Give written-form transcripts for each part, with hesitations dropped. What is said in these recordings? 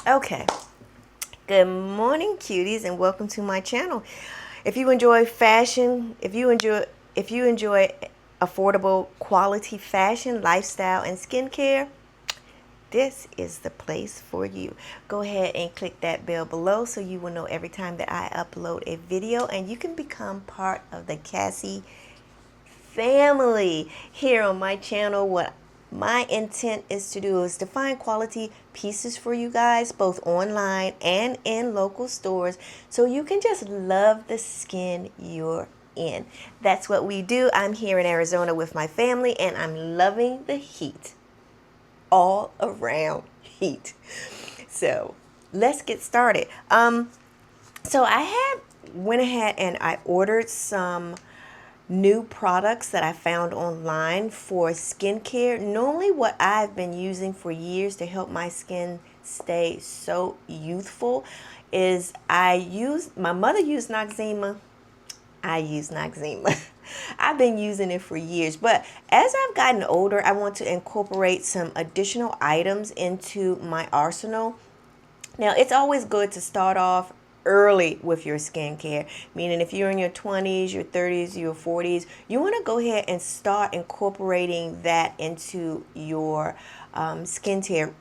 Okay. Good morning, cuties, and welcome to my channel. If you enjoy fashion, if you enjoy affordable quality fashion, lifestyle, and skincare, this is the place for you. Go ahead and click that bell below so you will know every time that I upload a video, and you can become part of the Cassie family here on my channel. What my intent is to do is to find quality pieces for you guys, both online and in local stores, so you can just love the skin you're in. That's what we do. I'm here in Arizona with my family, and I'm loving the heat. All around heat. So let's get started. So I went ahead and I ordered some new products that I found online for skincare. Normally what I've been using for years to help my skin stay so youthful is my mother used Noxzema. I use Noxzema. I've been using it for years, but as I've gotten older, I want to incorporate some additional items into my arsenal. Now, it's always good to start off early with your skincare, meaning if you're in your 20s, your 30s, your 40s, you want to go ahead and start incorporating that into your skincare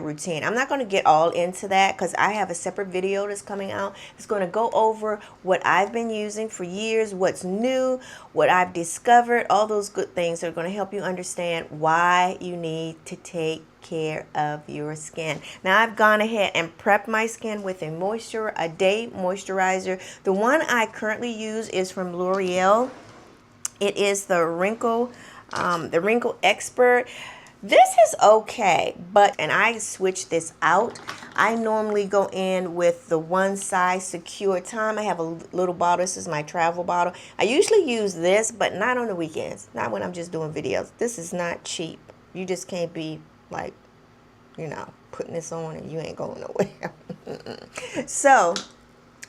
routine. I'm not going to get all into that because I have a separate video that's coming out. It's going to go over what I've been using for years, what's new, what I've discovered, all those good things that are going to help you understand why you need to take care of your skin. Now I've gone ahead and prepped my skin with a day moisturizer. The one I currently use is from L'Oreal. It is the wrinkle expert. This is okay, and I switch this out. I normally go in with the one size secure time. I have a little bottle. This is my travel bottle. I usually use this, but not on the weekends. Not when I'm just doing videos. This is not cheap. You just can't be like, putting this on and you ain't going nowhere. So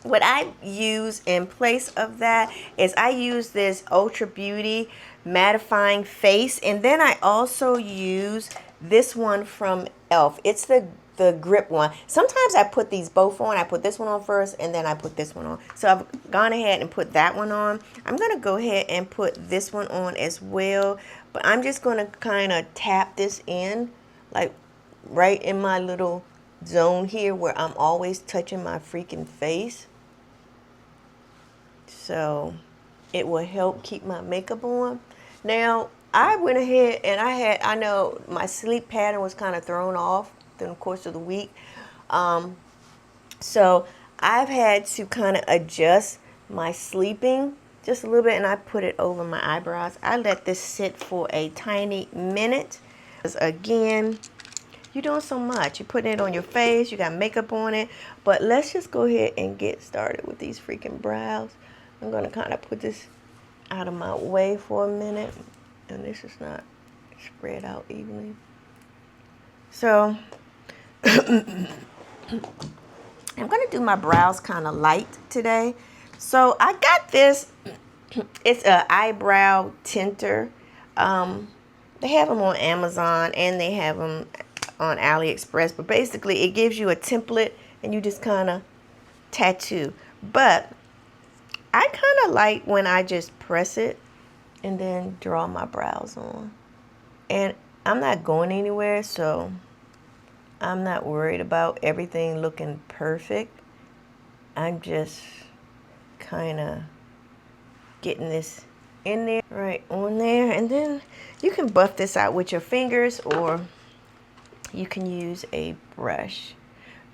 what I use in place of that is I use this Ultra Beauty mattifying face, and then I also use this one from Elf. It's the grip one. Sometimes I put these both on. I put this one on first and then I put this one on. So I've gone ahead and put that one on. I'm going to go ahead and put this one on as well, but I'm just going to kind of tap this in like right in my little zone here where I'm always touching my freaking face. So it will help keep my makeup on. Now, I went ahead and I know my sleep pattern was kind of thrown off during the course of the week. So I've had to kind of adjust my sleeping just a little bit, and I put it over my eyebrows. I let this sit for a tiny minute. Because again, you're doing so much. You're putting it on your face. You got makeup on it. But let's just go ahead and get started with these freaking brows. I'm going to kind of put this out of my way for a minute. And this is not spread out evenly. So I'm going to do my brows kind of light today. So I got this. It's an eyebrow tinter. They have them on Amazon and they have them on AliExpress. But basically it gives you a template and you just kind of tattoo. But I kind of like when I just press it and then draw my brows on. And I'm not going anywhere, so I'm not worried about everything looking perfect. I'm just kind of getting this in there, right on there. And then you can buff this out with your fingers or you can use a brush.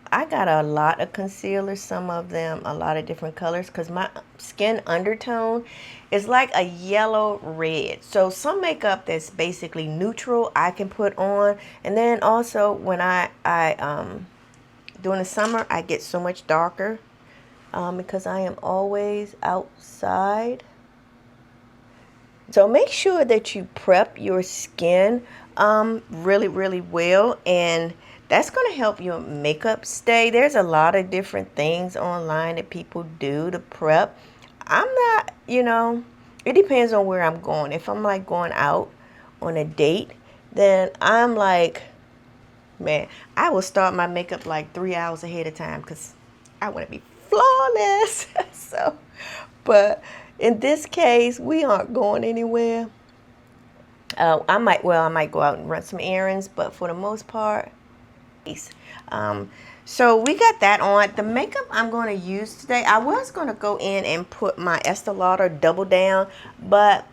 I got a lot of concealer, some of them a lot of different colors, because my skin undertone is like a yellow red. So some makeup that's basically neutral I can put on, and then also when I during the summer I get so much darker because I am always outside. So make sure that you prep your skin really, really well, and that's going to help your makeup stay. There's a lot of different things online that people do to prep. I'm not, it depends on where I'm going. If I'm like going out on a date, then I'm like Man, I will start my makeup like 3 hours ahead of time because I want to be flawless. So, but in this case, we aren't going anywhere. I might go out and run some errands, but for the most part, so we got that on. The makeup I'm going to use today, I was going to go in and put my Estee Lauder Double Down, but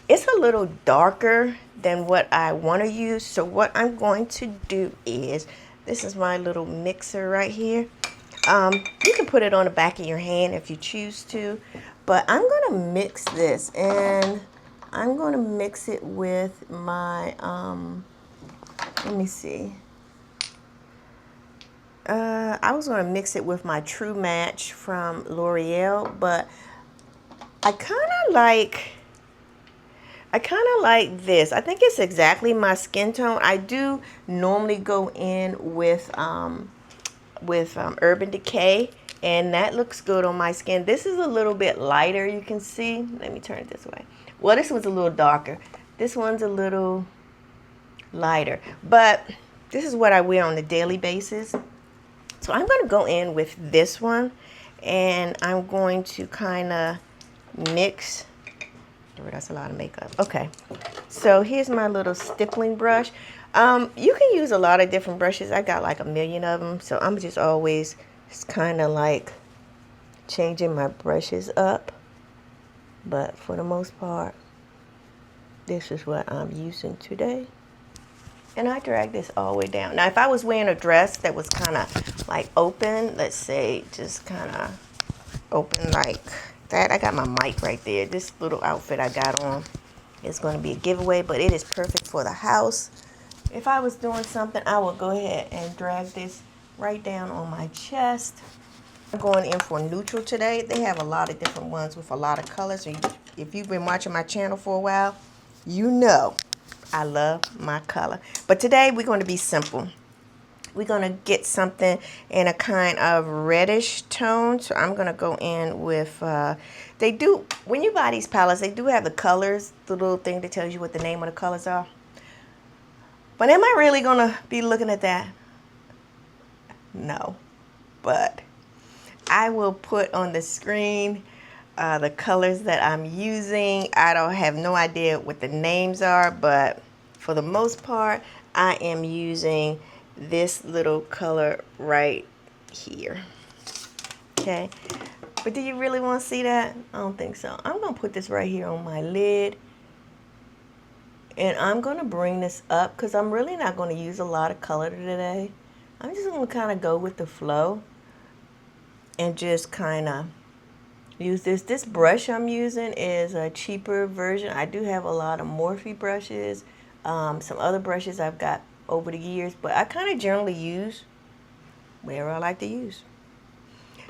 it's a little darker than what I want to use. So what I'm going to do is, this is my little mixer right here. You can put it on the back of your hand if you choose to, but I'm going to mix this, and I'm going to mix it with my, let me see. I was going to mix it with my True Match from L'Oreal, but I kind of like this. I think it's exactly my skin tone. I do normally go in with Urban Decay, and that looks good on my skin. This is a little bit lighter, you can see. Let me turn it this way. Well, this one's a little darker. This one's a little lighter, but this is what I wear on a daily basis. So I'm going to go in with this one, and I'm going to kind of mix. Oh, that's a lot of makeup. Okay, so here's my little stippling brush. You can use a lot of different brushes. I got like a million of them, so I'm just always kind of like changing my brushes up. But for the most part, this is what I'm using today. And I drag this all the way down. Now, if I was wearing a dress that was kind of like open, let's say just kind of open like that. I got my mic right there. This little outfit I got on is going to be a giveaway, but it is perfect for the house. If I was doing something, I would go ahead and drag this right down on my chest. I'm going in for neutral today. They have a lot of different ones with a lot of colors. So if you've been watching my channel for a while, you know I love my color. But today we're going to be simple. We're going to get something in a kind of reddish tone. So I'm going to go in with, they do, when you buy these palettes, they do have the colors, the little thing that tells you what the name of the colors are. But am I really going to be looking at that? No. But I will put on the screen the colors that I'm using. I don't have no idea what the names are, but for the most part, I am using this little color right here. Okay, but do you really want to see that? I don't think so. I'm going to put this right here on my lid, and I'm going to bring this up because I'm really not going to use a lot of color today. I'm just going to kind of go with the flow and just kind of use this. This brush I'm using is a cheaper version. I do have a lot of Morphe brushes, some other brushes I've got over the years, but I kind of generally use whatever I like to use,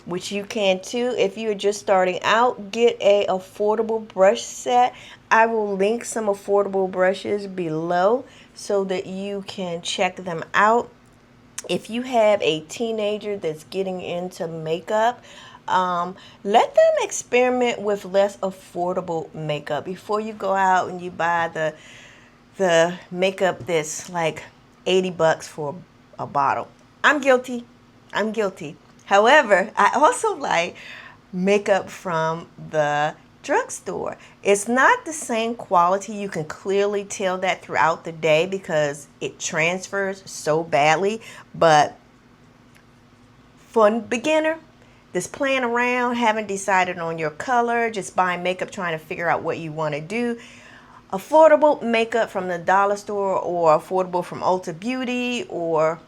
which you can too. If you're just starting out, get a affordable brush set. I will link some affordable brushes below so that you can check them out. If you have a teenager that's getting into makeup, let them experiment with less affordable makeup before you go out and you buy the makeup that's like 80 bucks for a bottle. I'm guilty. However, I also like makeup from the drugstore. It's not the same quality. You can clearly tell that throughout the day because it transfers so badly. But for a beginner that's playing around, haven't decided on your color, just buying makeup, trying to figure out what you want to do, affordable makeup from the dollar store or affordable from Ulta Beauty or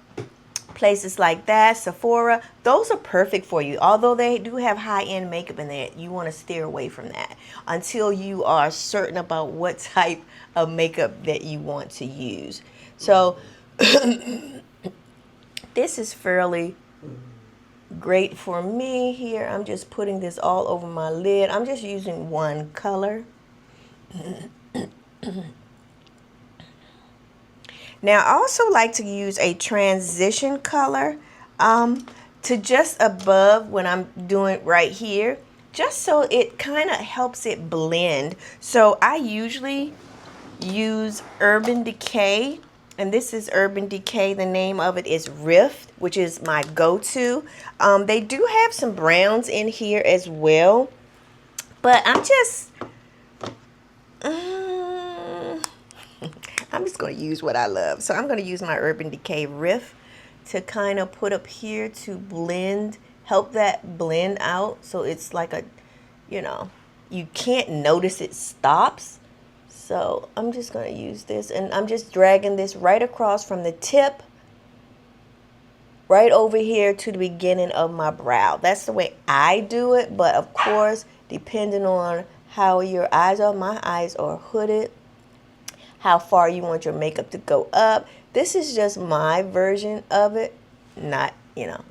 places like that, Sephora, those are perfect for you. Although they do have high-end makeup in there, you want to steer away from that until you are certain about what type of makeup that you want to use. So this is fairly great for me here. I'm just putting this all over my lid. I'm just using one color. Now, I also like to use a transition color to just above when I'm doing right here, just so it kind of helps it blend. So I usually use Urban Decay And this is Urban Decay. The name of it is Rift, which is my go-to. They do have some browns in here as well. But I'm just going to use what I love. So I'm going to use my Urban Decay Rift to kind of put up here to blend, help that blend out. So it's like a, you know, you can't notice it stops. So I'm just going to use this, and I'm just dragging this right across from the tip right over here to the beginning of my brow. That's the way I do it, but of course, depending on how your eyes are, my eyes are hooded, how far you want your makeup to go up. This is just my version of it, not, you know,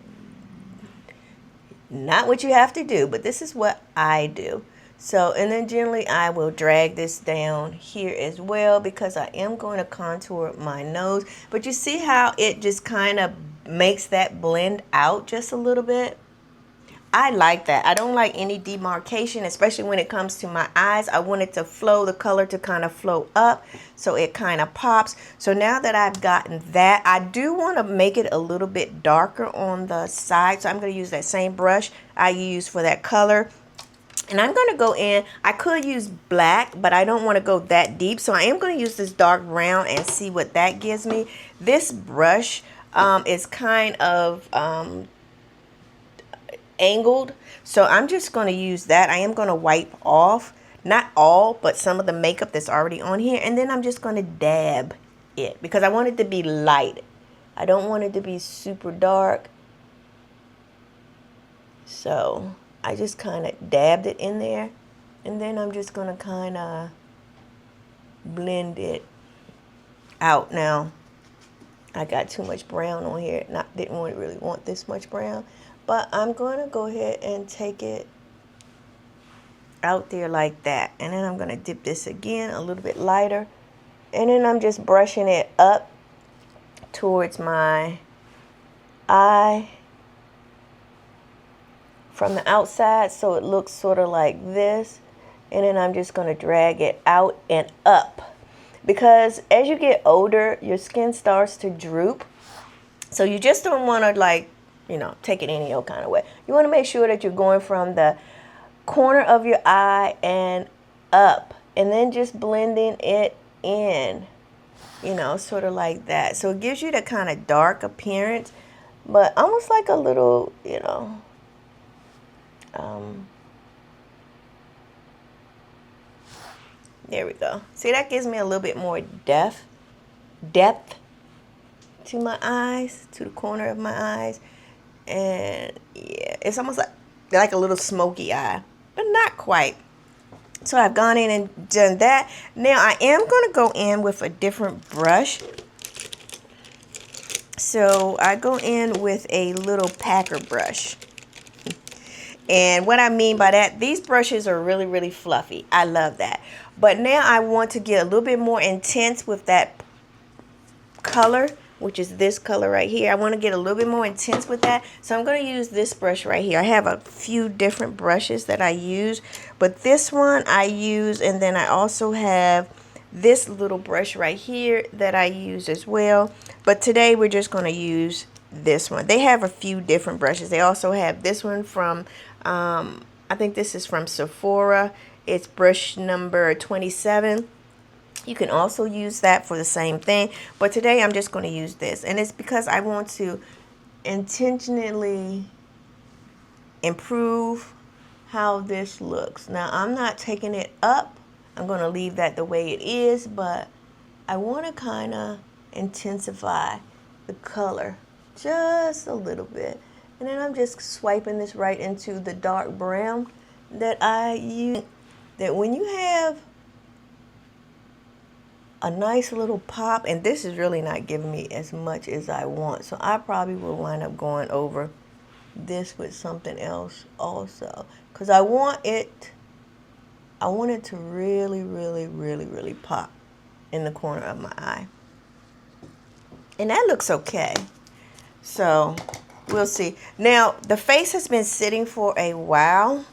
not what you have to do, but this is what I do. So, and then generally I will drag this down here as well because I am going to contour my nose. But you see how it just kind of makes that blend out just a little bit? I like that. I don't like any demarcation, especially when it comes to my eyes. I want it to flow, the color to kind of flow up so it kind of pops. So now that I've gotten that, I do want to make it a little bit darker on the side. So I'm going to use that same brush I used for that color. And I'm going to go in, I could use black, but I don't want to go that deep. So I am going to use this dark brown and see what that gives me. This brush is kind of angled. So I'm just going to use that. I am going to wipe off, not all, but some of the makeup that's already on here. And then I'm just going to dab it because I want it to be light. I don't want it to be super dark. So I just kind of dabbed it in there, and then I'm just going to kind of blend it out. Now, I got too much brown on here. Didn't really want this much brown, but I'm going to go ahead and take it out there like that. And then I'm going to dip this again a little bit lighter, and then I'm just brushing it up towards my eye from the outside, so it looks sort of like this. And then I'm just going to drag it out and up, because as you get older your skin starts to droop, so you just don't want to, like, you know, take it any old kind of way. You want to make sure that you're going from the corner of your eye and up, and then just blending it in, you know, sort of like that. So it gives you that kind of dark appearance, but almost like a little, you know, there we go. See, that gives me a little bit more depth to my eyes, to the corner of my eyes. And yeah, it's almost like a little smoky eye, but not quite. So I've gone in and done that. Now I am going to go in with a different brush. So I go in with a little packer brush. And what I mean by that, these brushes are really, really fluffy. I love that. But now I want to get a little bit more intense with that color, which is this color right here. I want to get a little bit more intense with that. So I'm going to use this brush right here. I have a few different brushes that I use, but this one I use, and then I also have this little brush right here that I use as well. But today we're just going to use this one. They have a few different brushes. They also have this one from I think this is from Sephora. It's brush number 27. You can also use that for the same thing, but today I'm just going to use this, and it's because I want to intentionally improve how this looks. Now I'm not taking it up. I'm going to leave that the way it is, but I want to kind of intensify the color just a little bit. And then I'm just swiping this right into the dark brown that I use. That when you have a nice little pop, and this is really not giving me as much as I want, so I probably will wind up going over this with something else also, because I want it to really, really, really, really pop in the corner of my eye. And that looks okay. So we'll see. Now the face has been sitting for a while,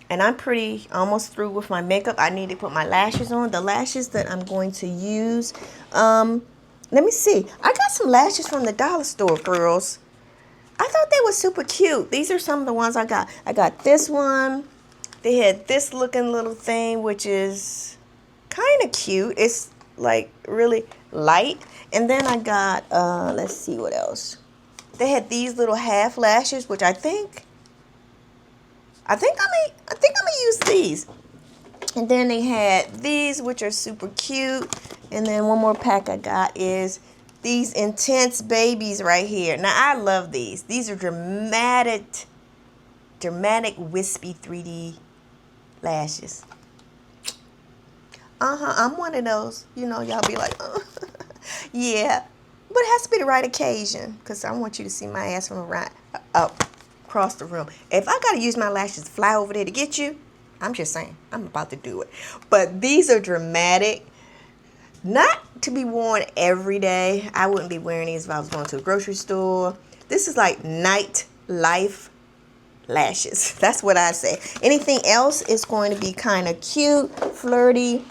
and I'm pretty almost through with my makeup. I need to put my lashes on. The lashes that I'm going to use, Let me see. I got some lashes from the dollar store, girls. I thought they were super cute. These are some of the ones I got. I got this one. They had this looking little thing, which is kind of cute. It's like really light. And then I got, let's see what else. They had these little half lashes, which I think I'm gonna use these. And then they had these, which are super cute. And then one more pack I got is these intense babies right here. Now I love these. These are dramatic wispy 3D lashes. I'm one of those. You know, y'all be like, yeah. But it has to be the right occasion, because I want you to see my ass from around up across the room. If I gotta use my lashes to fly over there to get you, I'm just saying, I'm about to do it. But these are dramatic. Not to be worn every day. I wouldn't be wearing these if I was going to a grocery store. This is like night life lashes. That's what I say. Anything else is going to be kind of cute, flirty,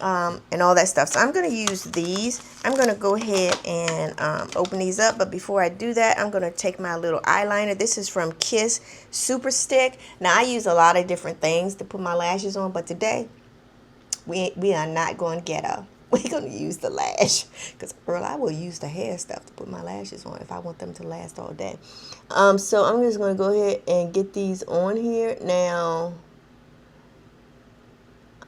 and all that stuff. So I'm going to use these. I'm going to go ahead and open these up. But before I do that, I'm going to take my little eyeliner. This is from Kiss Super Stick. Now, I use a lot of different things to put my lashes on. But today, we are not going ghetto. We're going to use the lash. Because, girl, I will use the hair stuff to put my lashes on if I want them to last all day. So I'm just going to go ahead and get these on here. Now,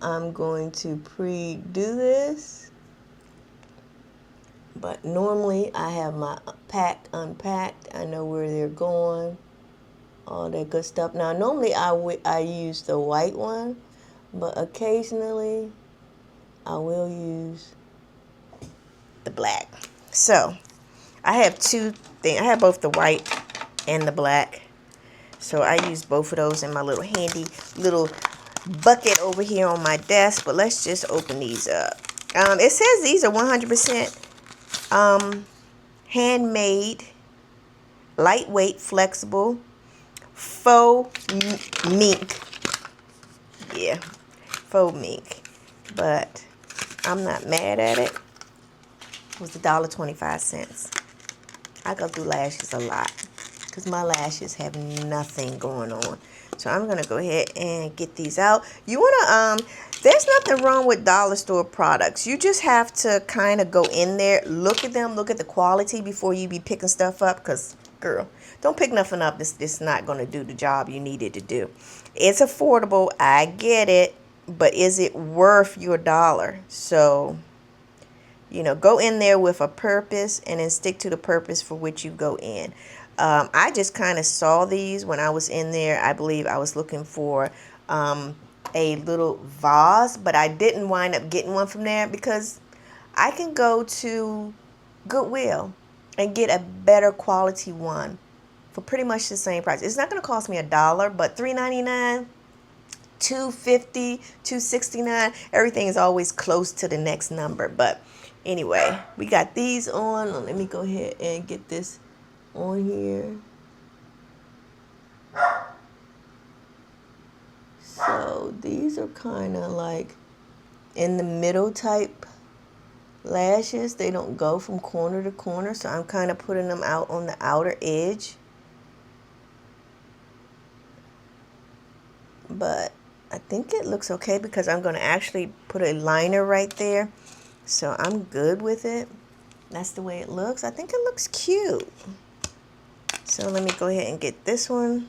I'm going to pre-do this. But normally, I have my pack unpacked. I know where they're going. All that good stuff. Now, normally, I use the white one. But occasionally, I will use the black. So, I have two things. I have both the white and the black. So, I use both of those in my little handy little bucket over here on my desk. But let's just open these up. It says these are 100% handmade, lightweight, flexible, faux mink. Yeah, faux mink. But I'm not mad at it. It was $1.25. I go through lashes a lot because my lashes have nothing going on. So I'm going to go ahead and get these out. You want to, there's nothing wrong with dollar store products. You just have to kind of go in there, look at them, look at the quality before you be picking stuff up. Because, girl, don't pick nothing up that's not going to do the job you need it to do. It's affordable. I get it. But is it worth your dollar? So, you know, go in there with a purpose and then stick to the purpose for which you go in. I just kind of saw these when I was in there. I believe I was looking for a little vase, but I didn't wind up getting one from there because I can go to Goodwill and get a better quality one for pretty much the same price. It's not going to cost me $1, but $3.99, $2.50, $2.69, everything is always close to the next number. But anyway, we got these on. Let me go ahead and get this on here. So these are kind of like in the middle type lashes. They don't go from corner to corner, so I'm kind of putting them out on the outer edge. But I think it looks okay because I'm going to actually put a liner right there. So I'm good with it. That's the way it looks. I think it looks cute. So let me go ahead and get this one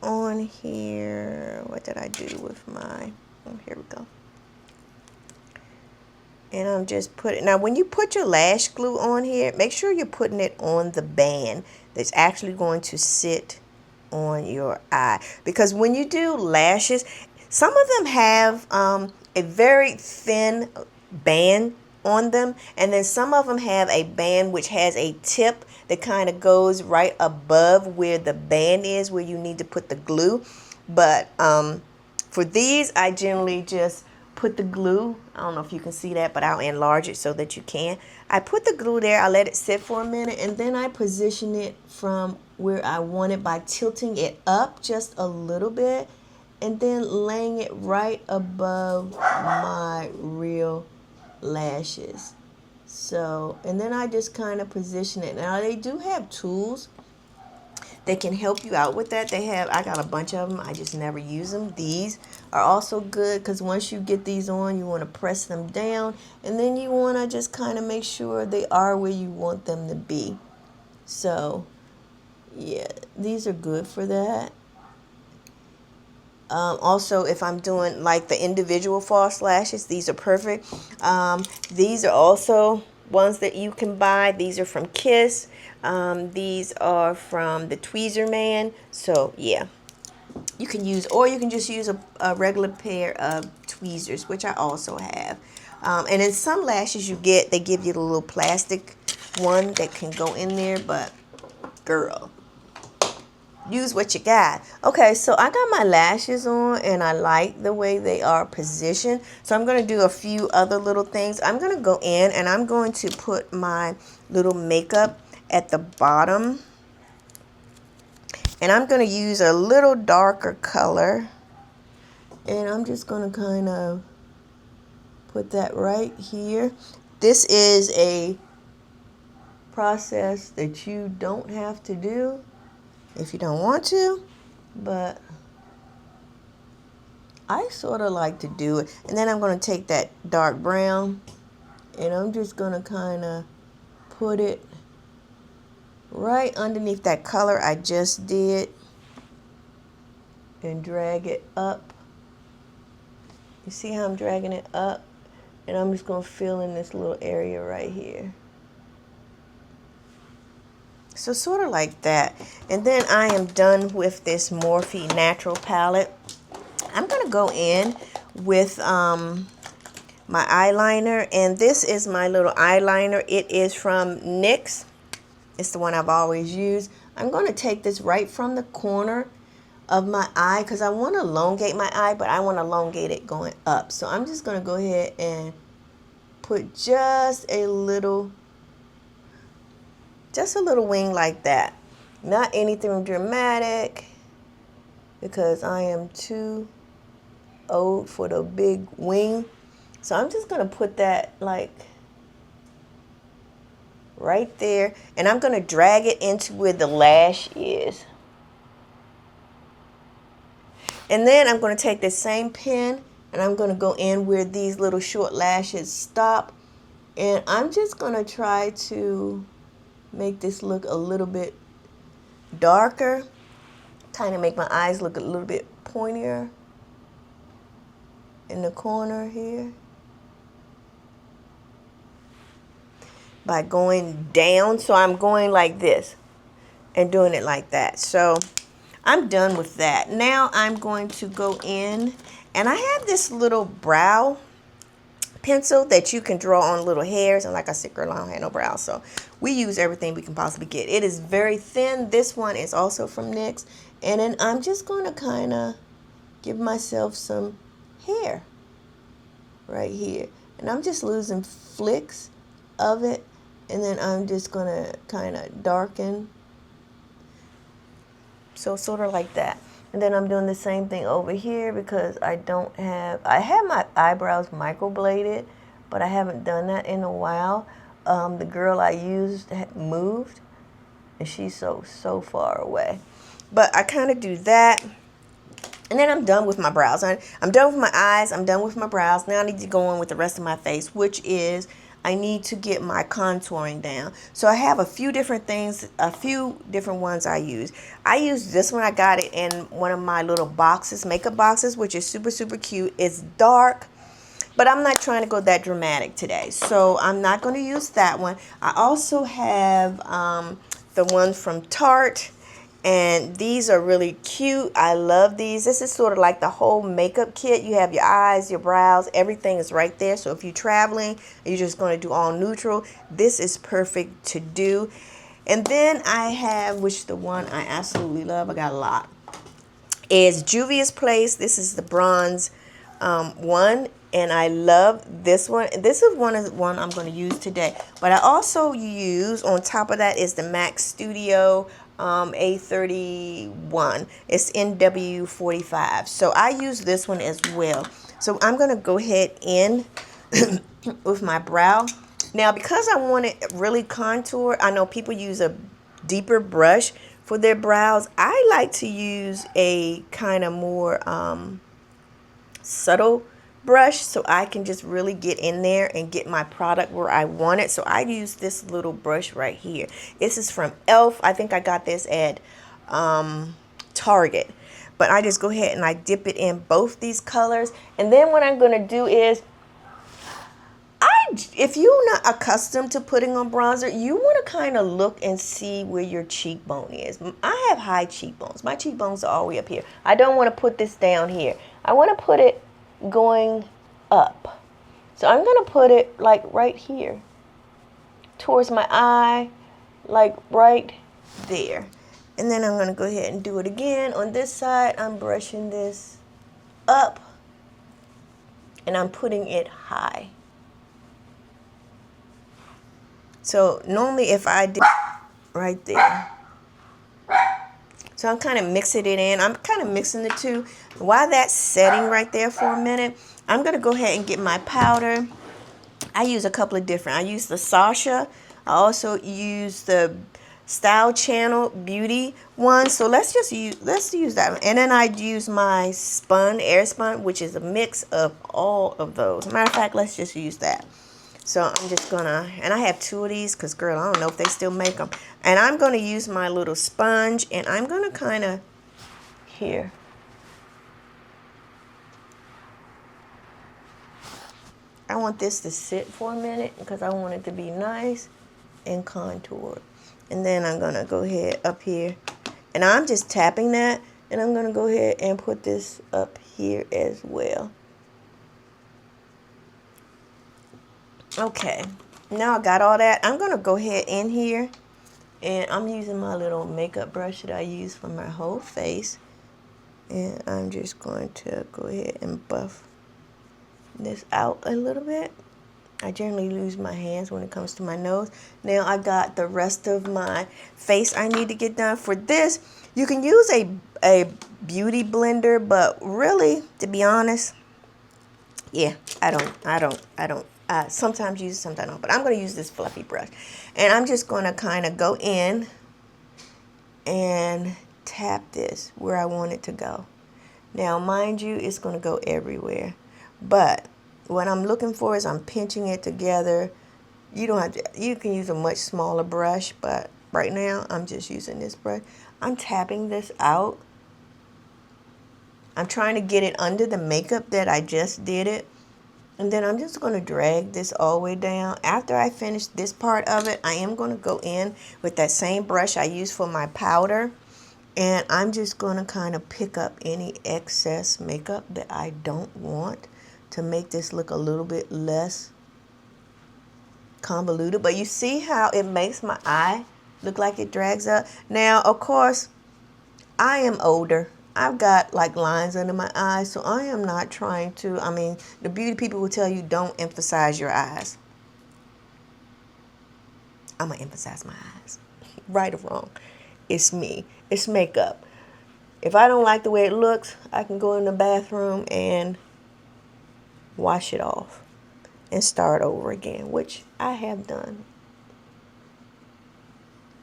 on here. What did I do with my... Oh, here we go. And I'm just putting... Now, when you put your lash glue on here, make sure you're putting it on the band that's actually going to sit on your eye. Because when you do lashes, some of them have a very thin band on them, and then some of them have a band which has a tip that kind of goes right above where the band is, where you need to put the glue. But for these, I generally just put the glue. I don't know if you can see that, but I'll enlarge it so that you can. I put the glue there, I let it sit for a minute, and then I position it from where I want it by tilting it up just a little bit and then laying it right above my real lashes. So, and then I just kind of position it. Now they do have tools that can help you out with that. I got a bunch of them. I just never use them. These are also good because once you get these on, you want to press them down. And then you want to just kind of make sure they are where you want them to be. So, yeah, these are good for that. Also, if I'm doing like the individual false lashes, these are perfect. These are also ones that you can buy. These are from Kiss. These are from the Tweezer Man. So yeah, you can use, or you can just use a regular pair of tweezers, which I also have. And in some lashes they give you the little plastic one that can go in there, but girl, use what you got. Okay, so I got my lashes on and I like the way they are positioned. So I'm going to do a few other little things. I'm going to go in and I'm going to put my little makeup at the bottom. And I'm going to use a little darker color. And I'm just going to kind of put that right here. This is a process that you don't have to do if you don't want to, but I sort of like to do it. And then I'm going to take that dark brown and I'm just going to kind of put it right underneath that color I just did and drag it up. You see how I'm dragging it up? And I'm just going to fill in this little area right here. So sort of like that. And then I am done with this Morphe Natural palette. I'm going to go in with my eyeliner. And this is my little eyeliner. It is from NYX. It's the one I've always used. I'm going to take this right from the corner of my eye because I want to elongate my eye, but I want to elongate it going up. So I'm just going to go ahead and put just a little wing like that. Not anything dramatic because I am too old for the big wing. So I'm just going to put that like right there. And I'm going to drag it into where the lash is. And then I'm going to take the same pen and I'm going to go in where these little short lashes stop. And I'm just going to try to make this look a little bit darker. Kind of make my eyes look a little bit pointier in the corner here. By going down. So I'm going like this and doing it like that. So I'm done with that. Now I'm going to go in and I have this little brow pencil that you can draw on little hairs. And like I said, girl, I don't have no brows. So we use everything we can possibly get. It is very thin. This one is also from NYX. And then I'm just going to kind of give myself some hair right here. And I'm just losing flicks of it. And then I'm just going to kind of darken. So sort of like that. And then I'm doing the same thing over here because I have my eyebrows microbladed, but I haven't done that in a while. The girl I used had moved and she's so far away. But I kind of do that. And then I'm done with my brows. I'm done with my eyes. I'm done with my brows. Now I need to go on with the rest of my face, which is I need to get my contouring down. So I have a few different things, a few different ones I use. I use this one. I got it in one of my little boxes, makeup boxes, which is super cute. It's dark, but I'm not trying to go that dramatic today. So I'm not going to use that one. I also have the one from Tarte. And these are really cute. I love these. This is sort of like the whole makeup kit. You have your eyes, your brows, everything is right there. So if you're traveling, you're just going to do all neutral, this is perfect to do. And then I have, which the one I absolutely love, I got a lot, is Juvia's Place. This is the bronze one. And I love this one. This is one I'm going to use today. But I also use, on top of that, is the MAC Studio A31. It's NW45. So I use this one as well. So I'm going to go ahead in with my brow Now, because I want it really contour, I know people use a deeper brush for their brows. I like to use a kind of more subtle brush so I can just really get in there and get my product where I want it. So I use this little brush right here. This is from Elf. I think I got this at Target. But I just go ahead and I dip it in both these colors. And then what I'm going to do is, if you're not accustomed to putting on bronzer, you want to kind of look and see where your cheekbone is. I have high cheekbones. My cheekbones are all the way up here. I don't want to put this down here. I want to put it going up. So I'm going to put it like right here towards my eye, like right there. And then I'm going to go ahead and do it again. On this side, I'm brushing this up and I'm putting it high. So normally if I did right there. So I'm kind of mixing it in. I'm kind of mixing the two. While that's setting right there for a minute, I'm going to go ahead and get my powder. I use a couple of different. I use the Sasha. I also use the Style Channel Beauty one. So let's use that one. And then I use my air spun, which is a mix of all of those. Matter of fact, let's just use that. So I'm just gonna, and I have two of these because, girl, I don't know if they still make them. And I'm gonna use my little sponge and I'm gonna kind of here. I want this to sit for a minute because I want it to be nice and contoured. And then I'm gonna go ahead up here and I'm just tapping that and I'm gonna go ahead and put this up here as well. Okay, now I got all that. I'm going to go ahead in here and I'm using my little makeup brush that I use for my whole face. And I'm just going to go ahead and buff this out a little bit. I generally lose my hands when it comes to my nose. Now I got the rest of my face I need to get done. For this, you can use a beauty blender, but really, to be honest, yeah, I don't. Sometimes use it, sometimes I don't. But I'm going to use this fluffy brush. And I'm just going to kind of go in and tap this where I want it to go. Now, mind you, it's going to go everywhere. But what I'm looking for is I'm pinching it together. You don't have to, you can use a much smaller brush, but right now I'm just using this brush. I'm tapping this out. I'm trying to get it under the makeup that I just did it. And then I'm just going to drag this all the way down. After I finish this part of it, I am going to go in with that same brush I use for my powder. And I'm just going to kind of pick up any excess makeup that I don't want to make this look a little bit less convoluted. But you see how it makes my eye look like it drags up? Now, of course, I am older. I've got like lines under my eyes, so I am not trying to, I mean, the beauty people will tell you don't emphasize your eyes. I'm going to emphasize my eyes. Right or wrong. It's me. It's makeup. If I don't like the way it looks, I can go in the bathroom and wash it off and start over again, which I have done.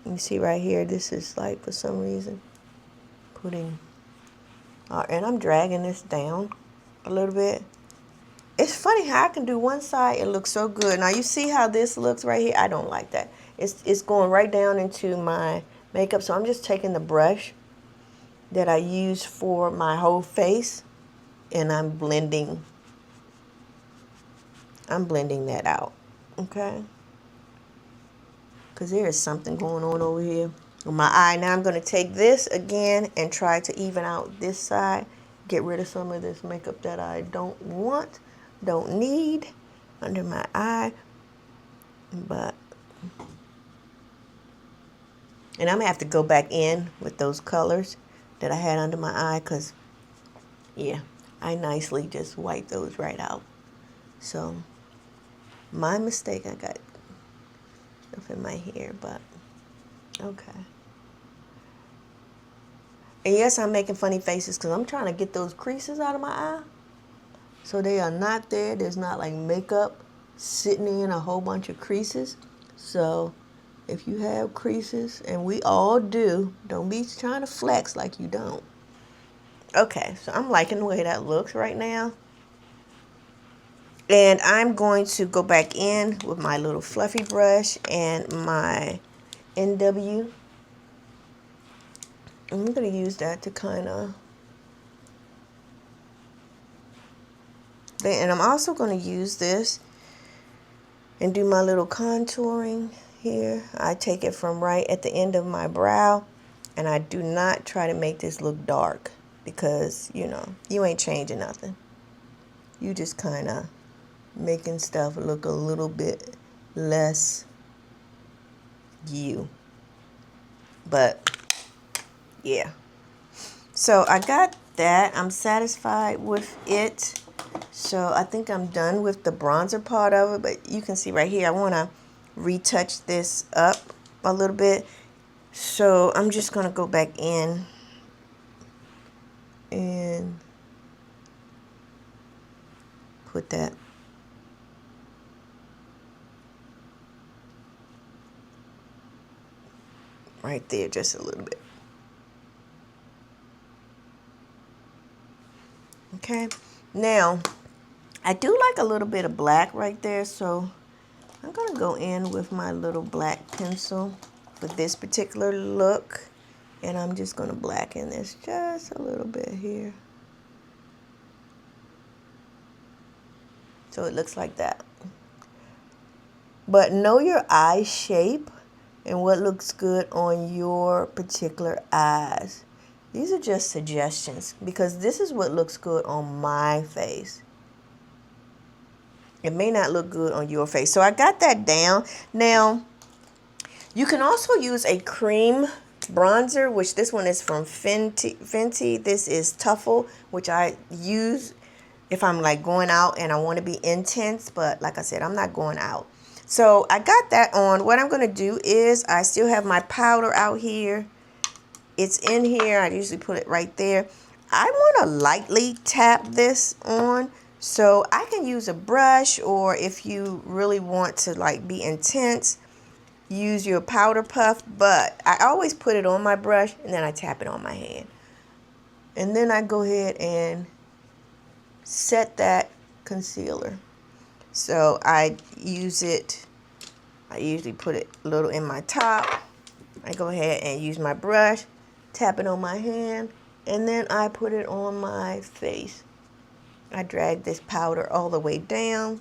You see right here, this is like, for some reason, putting... and I'm dragging this down a little bit. It's funny how I can do one side, it looks so good. Now you see how this looks right here? I don't like that. It's going right down into my makeup. So I'm just taking the brush that I use for my whole face and I'm blending that out. Okay? Because there is something going on over here on my eye. Now I'm going to take this again and try to even out this side. Get rid of some of this makeup that I don't want, don't need under my eye. And I'm going to have to go back in with those colors that I had under my eye because, yeah, I nicely just wiped those right out. So, my mistake, I got stuff in my hair, but okay. And yes, I'm making funny faces because I'm trying to get those creases out of my eye. So they are not there. There's not like makeup sitting in a whole bunch of creases. So if you have creases, and we all do, don't be trying to flex like you don't. Okay, so I'm liking the way that looks right now. And I'm going to go back in with my little fluffy brush and my NW. I'm going to use that to kind of... And I'm also going to use this and do my little contouring here. I take it from right at the end of my brow, and I do not try to make this look dark because, you know, you ain't changing nothing. You just kind of making stuff look a little bit less you. But yeah, so I got that. I'm satisfied with it. So I think I'm done with the bronzer part of it, but you can see right here I want to retouch this up a little bit. So I'm just going to go back in and put that right there just a little bit. Okay, now I do like a little bit of black right there, so I'm going to go in with my little black pencil for this particular look, and I'm just going to blacken this just a little bit here. So it looks like that. But know your eye shape and what looks good on your particular eyes. These are just suggestions because this is what looks good on my face. It may not look good on your face. So I got that down. Now, you can also use a cream bronzer, which this one is from Fenty. This is Tuffle, which I use if I'm like going out and I want to be intense. But like I said, I'm not going out. So I got that on. What I'm going to do is I still have my powder out here. It's in here. I usually put it right there. I want to lightly tap this on. So I can use a brush, or if you really want to like be intense, use your powder puff. But I always put it on my brush and then I tap it on my hand. And then I go ahead and set that concealer. So I use it, I usually put it a little in my top. I go ahead and use my brush, tap it on my hand, and then I put it on my face. I drag this powder all the way down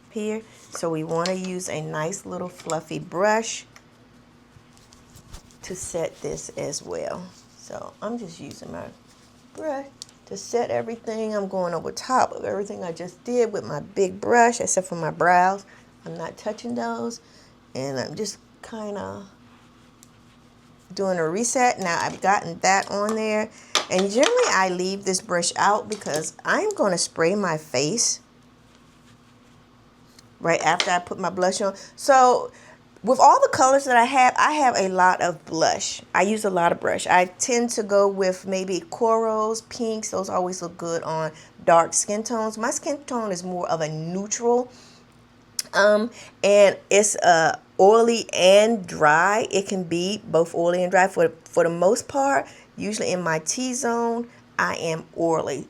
here. So we want to use a nice little fluffy brush to set this as well. So I'm just using my brush to set everything. I'm going over top of everything I just did with my big brush, except for my brows. I'm not touching those. And I'm just kind of doing a reset. Now I've gotten that on there. And generally I leave this brush out because I'm going to spray my face right after I put my blush on. So with all the colors that I have a lot of blush. I use a lot of brush. I tend to go with maybe corals, pinks. Those always look good on dark skin tones. My skin tone is more of a neutral. And it's oily and dry. It can be both oily and dry. For the most part, usually in my T-zone, I am oily.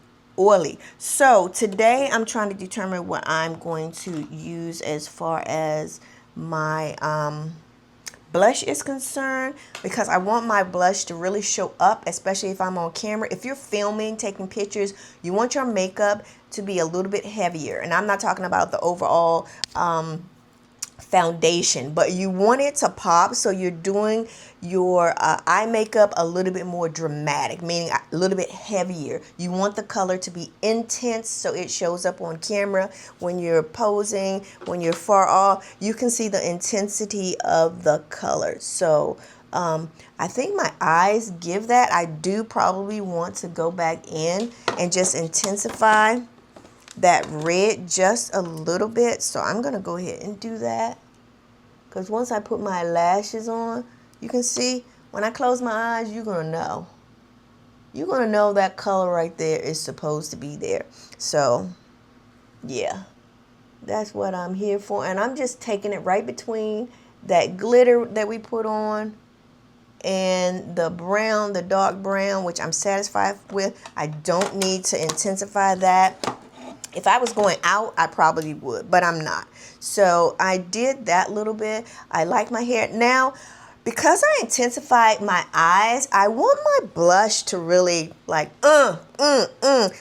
So today I'm trying to determine what I'm going to use as far as my blush is concerned, because I want my blush to really show up, especially if I'm on camera. If you're filming, taking pictures, you want your makeup to be a little bit heavier. And I'm not talking about the overall foundation, but you want it to pop, so you're doing your eye makeup a little bit more dramatic, meaning a little bit heavier. You want the color to be intense so it shows up on camera when you're posing, when you're far off. You can see the intensity of the color. So I think my eyes give that. I do probably want to go back in and just intensify that red just a little bit. So I'm going to go ahead and do that, because once I put my lashes on, you can see when I close my eyes, you're going to know. You're going to know that color right there is supposed to be there. So Yeah, that's what I'm here for. And I'm just taking it right between that glitter that we put on and the brown, the dark brown, which I'm satisfied with. I don't need to intensify that. If I was going out, I probably would, but I'm not. So I did that little bit. I like my hair. Now, because I intensified my eyes, I want my blush to really like,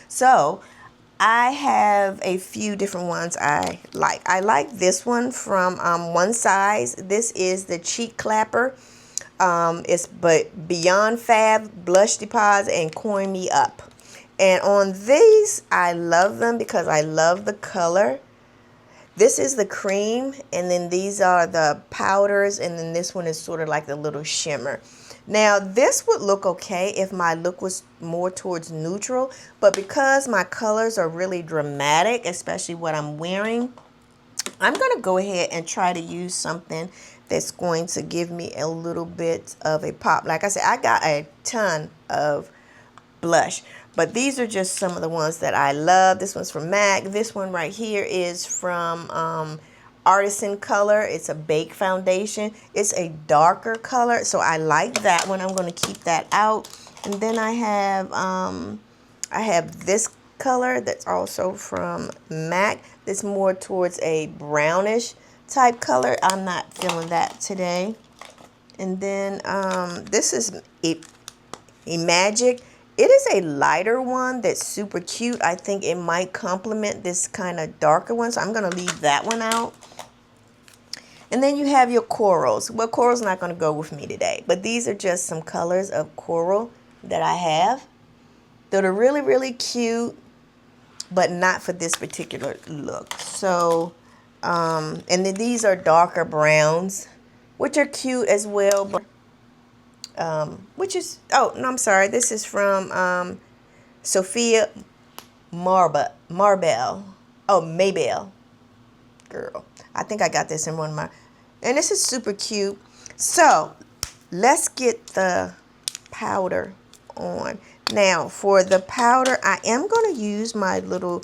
So I have a few different ones I like. I like this one from One Size. This is the Cheek Clapper. It's but Beyond Fab Blush Deposit and Coin Me Up. And on these, I love them because I love the color. This is the cream, and then these are the powders, and then this one is sort of like the little shimmer. Now, this would look okay if my look was more towards neutral, but because my colors are really dramatic, especially what I'm wearing, I'm going to go ahead and try to use something that's going to give me a little bit of a pop. Like I said, I got a ton of blush, but these are just some of the ones that I love. This one's from MAC. This one right here is from Artisan Color. It's a Bake Foundation. It's a darker color, so I like that one. I'm going to keep that out. And then I have this color that's also from MAC. It's more towards a brownish type color. I'm not feeling that today. And then this is Magic. It is a lighter one that's super cute. I think it might complement this kind of darker one, so I'm going to leave that one out. And then you have your corals. Well, coral's not going to go with me today, but these are just some colors of coral that I have that are really, really cute, but not for this particular look. So, and then these are darker browns, which are cute as well, but which is, oh, no, I'm sorry. This is from Sophia Marbell. Oh, Maybell. Girl, I think I got this in one of my, and this is super cute. So, let's get the powder on. Now, for the powder, I am going to use my little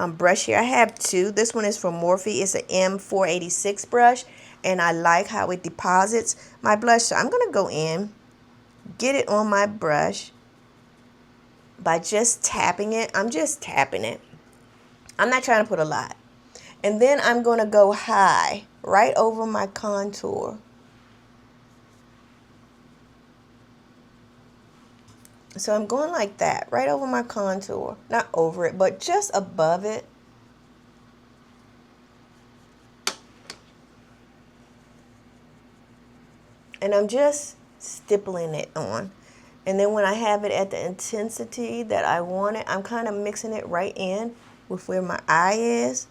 brush here. I have two. This one is from Morphe. It's an M486 brush, and I like how it deposits my blush. So, I'm going to go in, get it on my brush by just tapping it. I'm just tapping it. I'm not trying to put a lot. And then I'm going to go high right over my contour. So I'm going like that, right over my contour. Not over it, but just above it. And I'm just stippling it on. And then when I have it at the intensity that I want it, I'm kind of mixing it right in with where my eye is.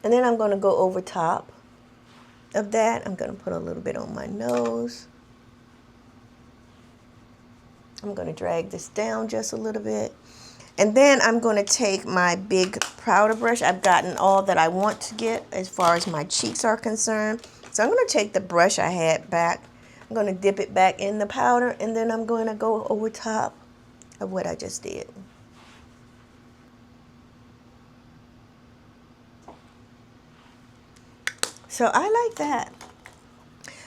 And then I'm going to go over top of that. I'm going to put a little bit on my nose. I'm going to drag this down just a little bit. And then I'm going to take my big powder brush. I've gotten all that I want to get as far as my cheeks are concerned. So I'm going to take the brush I had back. I'm going to dip it back in the powder. And then I'm going to go over top of what I just did. So I like that.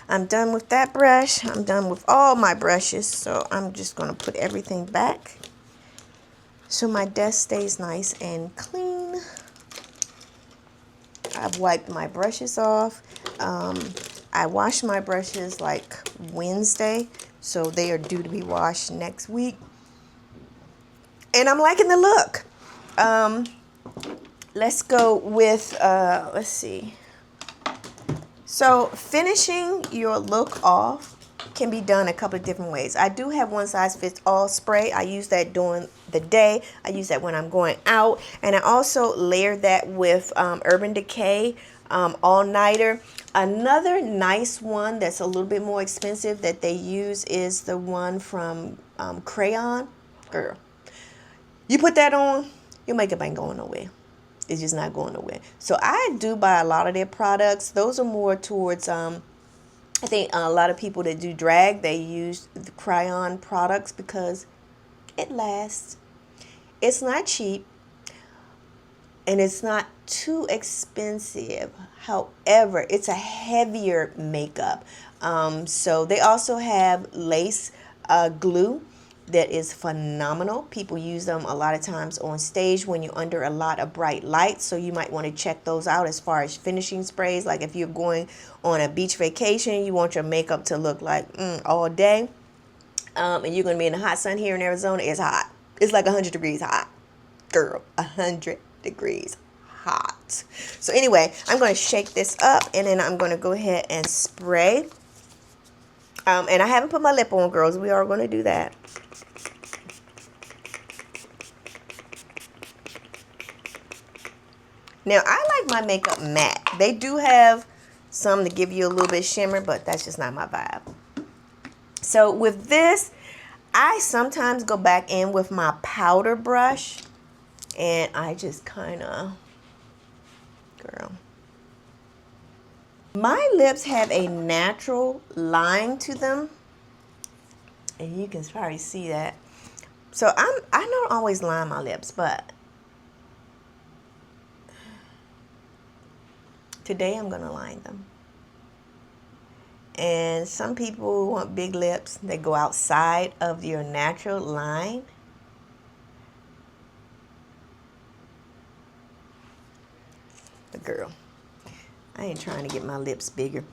I'm done with that brush. I'm done with all my brushes. So I'm just going to put everything back so my desk stays nice and clean. I've wiped my brushes off. I washed my brushes like Wednesday, so they are due to be washed next week. And I'm liking the look. Let's go with, let's see. So finishing your look off can be done a couple of different ways. I do have one size fits all spray. I use that during the day. I use that when I'm going out. And I also layer that with Urban Decay All Nighter. Another nice one that's a little bit more expensive that they use is the one from Crayon. Girl, you put that on, your makeup ain't going nowhere. It's just not going nowhere. So I do buy a lot of their products. Those are more towards I think a lot of people that do drag, they use the crayon products because it lasts. It's not cheap and it's not too expensive. However, it's a heavier makeup. So they also have lace glue that is phenomenal. People use them a lot of times on stage when you're under a lot of bright lights. So you might want to check those out as far as finishing sprays. Like if you're going on a beach vacation, you want your makeup to look like all day. And you're going to be in the hot sun here in Arizona. It's hot. It's like 100 degrees hot. Girl, 100 degrees hot. So anyway, I'm going to shake this up and then I'm going to go ahead and spray. And I haven't put my lip on, girls. We are going to do that. Now, I like my makeup matte. They do have some to give you a little bit shimmer, but that's just not my vibe. So with this, I sometimes go back in with my powder brush. And I just kind of, girl. My lips have a natural line to them. And you can probably see that. So I don't always line my lips, but today I'm going to line them. And some people want big lips. They go outside of your natural line. But girl, I ain't trying to get my lips bigger.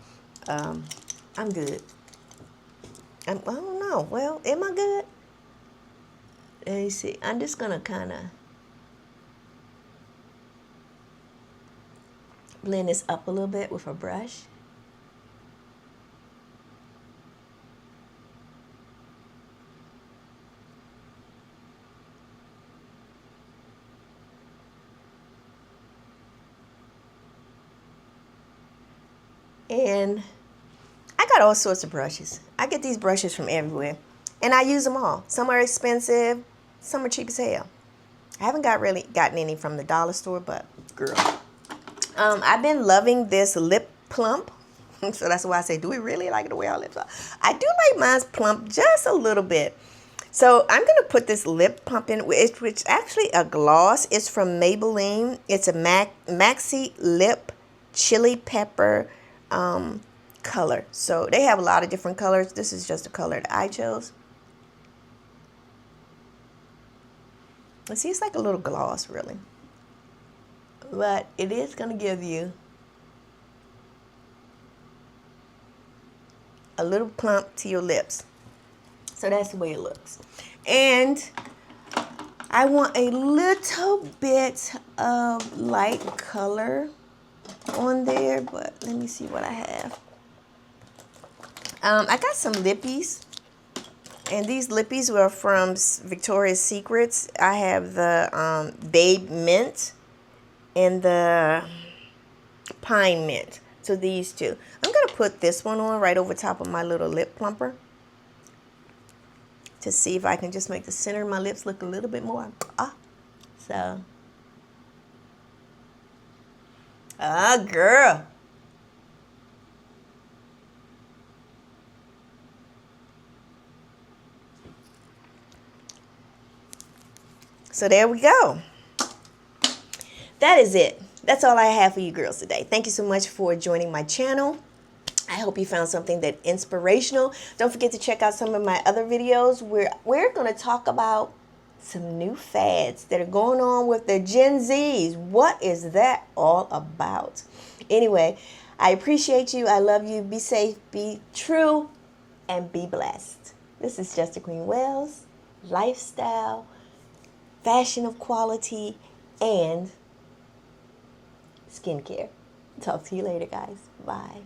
I'm good. I don't know. Well, am I good? Let me see. I'm just going to kind of blend this up a little bit with a brush. And I got all sorts of brushes. I get these brushes from everywhere. And I use them all. Some are expensive. Some are cheap as hell. I haven't gotten any from the dollar store, but girl. I've been loving this lip plump. So that's why I say, do we really like the way our lips are? I do like mine's plump just a little bit. So I'm going to put this lip pump in, which is actually a gloss. It's from Maybelline. It's a Maxi Lip Chili Pepper color. So they have a lot of different colors. This is just the color that I chose. And see, it's like a little gloss, really. But it is going to give you a little plump to your lips. So that's the way it looks. And I want a little bit of light color on there, but let me see what I have. I got some lippies, and these lippies were from Victoria's Secrets. I have the Babe Mint and the Pine Mint. So these two. I'm going to put this one on right over top of my little lip plumper to see if I can just make the center of my lips look a little bit more. So. Girl. So there we go. That is it. That's all I have for you girls today. Thank you so much for joining my channel. I hope you found something that inspirational. Don't forget to check out some of my other videos where we're going to talk about some new fads that are going on with the Gen Zs. What is that all about? Anyway, I appreciate you. I love you. Be safe, be true, and be blessed. This is Just a Queen Wells, lifestyle, fashion of quality, and skincare. Talk to you later, guys. Bye.